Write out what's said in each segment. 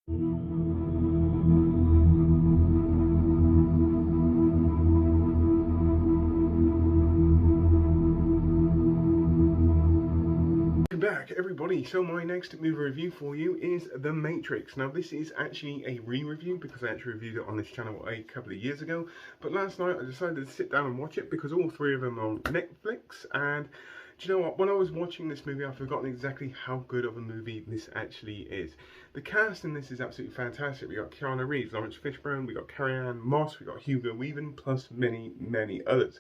Welcome back, everybody. So my next movie review for you is The Matrix. Now this is actually a re-review because I actually reviewed it on this channel a couple of years ago, but last night I decided to sit down and watch it because all three of them are on Netflix. And do you know what, when I was watching this movie, I've forgotten exactly how good of a movie this actually is. The cast in this is absolutely fantastic. We got Keanu Reeves, Lawrence Fishburne, we got Carrie-Anne Moss, we got Hugo Weaving, plus many others.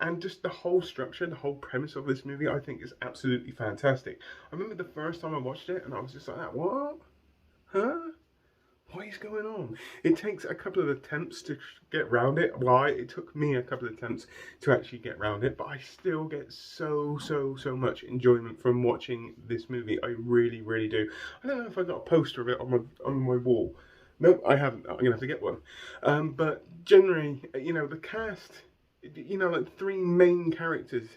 And just the whole structure, the whole premise of this movie, I think is absolutely fantastic. I remember the first time I watched it and I was just like, what? Huh? What is going on? It takes a couple of attempts to get round it. Why? It took me a couple of attempts to actually get round it, but I still get so much enjoyment from watching this movie. I really do. I don't know if I got a poster of it on my wall. Nope, I haven't. I'm gonna have to get one. But generally, the cast, like three main characters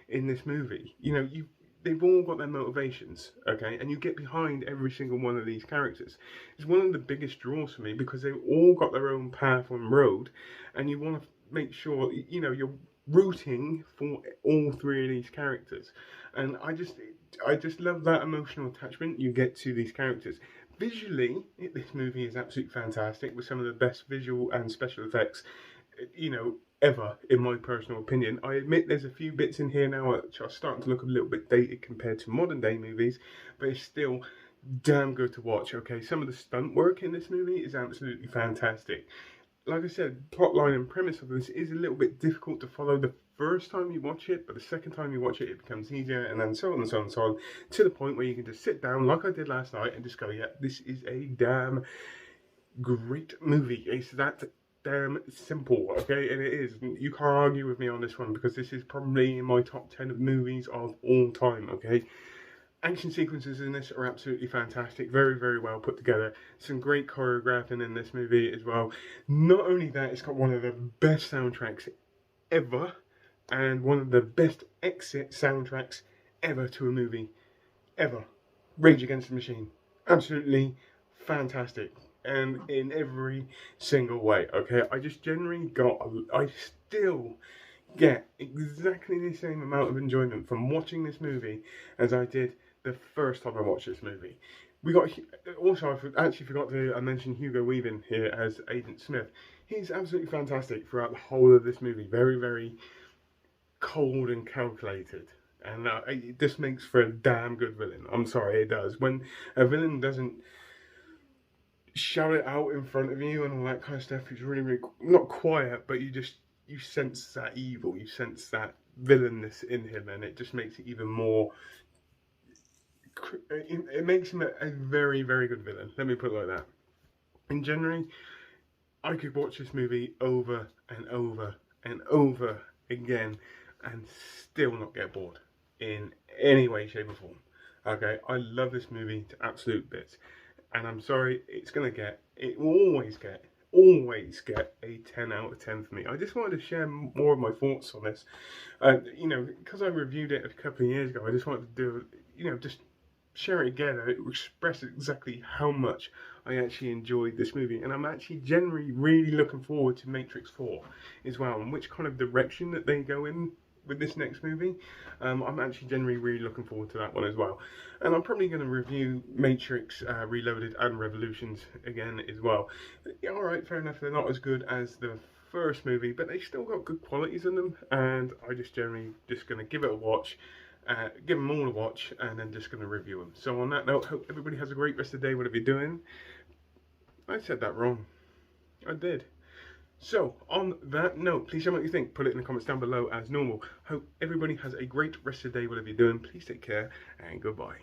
in this movie, they've all got their motivations, okay, and you get behind every single one of these characters. It's one of the biggest draws for me because they've all got their own path on road, and you want to make sure you're rooting for all three of these characters. And I just love that emotional attachment you get to these characters. Visually, this movie is absolutely fantastic with some of the best visual and special effects ever, in my personal opinion. I admit there's a few bits in here now which are starting to look a little bit dated compared to modern day movies, but it's still damn good to watch, okay? Some of the stunt work in this movie is absolutely fantastic. Like I said, plotline and premise of this is a little bit difficult to follow the first time you watch it, but the second time you watch it, it becomes easier, and then so on and so on and so on, to the point where you can just sit down like I did last night and just go, yeah, this is a damn great movie. It's that damn simple, okay? And it is. You can't argue with me on this one because this is probably in my top 10 of movies of all time, okay? Action sequences in this are absolutely fantastic, very well put together. Some great choreographing in this movie as well. Not only that, it's got one of the best soundtracks ever, and one of the best exit soundtracks ever to a movie, ever. Rage Against the Machine. Absolutely fantastic, and in every single way, okay? I just generally I still get exactly the same amount of enjoyment from watching this movie as I did the first time I watched this movie. We got, also, I actually forgot to mention Hugo Weaving here as Agent Smith. He's absolutely fantastic throughout the whole of this movie. Very cold and calculated. And this makes for a damn good villain. I'm sorry, it does. When a villain doesn't shout it out in front of you and all that kind of stuff, it's really not quiet, but you sense that evil, you sense that villainness in him, and it just makes it even more. It makes him a very good villain. Let me put it like that. And generally, I could watch this movie over and over again and still not get bored in any way, shape, or form. Okay, I love this movie to absolute bits, and I'm sorry, it will always get a 10 out of 10 for me. I just wanted to share more of my thoughts on this. Because I reviewed it a couple of years ago, I just wanted to do, just share it again and express exactly how much I actually enjoyed this movie. And I'm actually generally really looking forward to Matrix 4 as well, and which kind of direction that they go in with this next movie. I'm actually generally really looking forward to that one as well. And I'm probably going to review Matrix Reloaded and Revolutions again as well. Alright, fair enough, they're not as good as the first movie, but they still got good qualities in them, and I just generally just going to give it a watch. Give them all a watch, and then just going to review them. So on that note, hope everybody has a great rest of the day, whatever you're doing. I said that wrong. I did. So, on that note, please share what you think. Put it in the comments down below as normal. Hope everybody has a great rest of the day, whatever you're doing. Please take care, and goodbye.